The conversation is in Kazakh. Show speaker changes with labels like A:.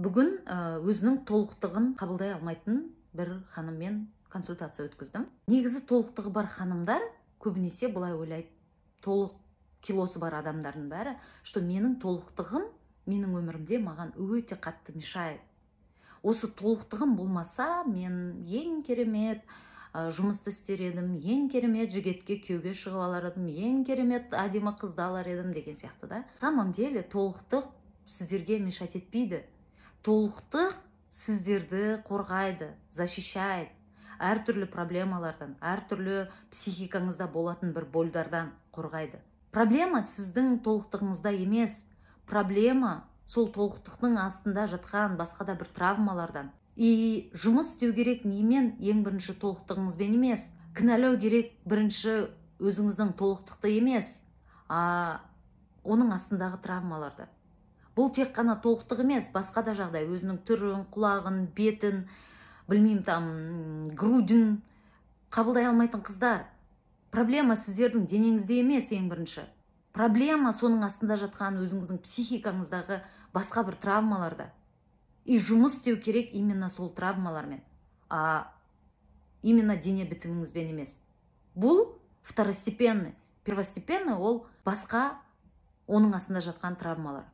A: Бүгін өзінің толықтығын қабылдай алмайтын бір ханыммен консультация өткіздім. Негізі толықтығы бар ханымдар көбінесе былай ойлайды, толық килосы бар адамдардың бәрі, что менің толықтығым менің өмірімде маған өте қатты мешает. Осы толықтығым болмаса, мен ең керемет жұмысты істер едім, ең керемет жігітке күйеуге шығып алар едім, ең керемет әдемі қызды алар едім деген сияқты да. На самом деле толықтық сіздерге мешать етпейді. Толықтық сіздерді қорғайды, защищает әртүрлі проблемалардан, әртүрлі психикаңызда болатын бір болдардан қорғайды. Проблема сіздің толықтығыңызда емес, проблема сол толықтықтың астында жатқан басқа да бір травмалардан. И жұмыс істеу керек немен? Ең бірінші толықтығыңызбен емес. Кінәлау керек бірінші өзіңіздің толықтықты емес, оның астындағы травмаларды. Бұл тек қана толықтық емес, басқа да жағдай, өзінің түрін, құлағын, бетін, білмеймін, грудін қабылдай алмайтын қыздар. Проблема сіздердің денеңізде емес, ең бірінші. Проблема соның астында жатқан өзіңіздің психикаңыздағы басқа бір травмаларда. И жұмыс істеу керек именно сол травмалармен, именно дене бітіміңізбен емес. Бұл второстепенный. Первостепенный ол басқа оның астында жатқан травмалар.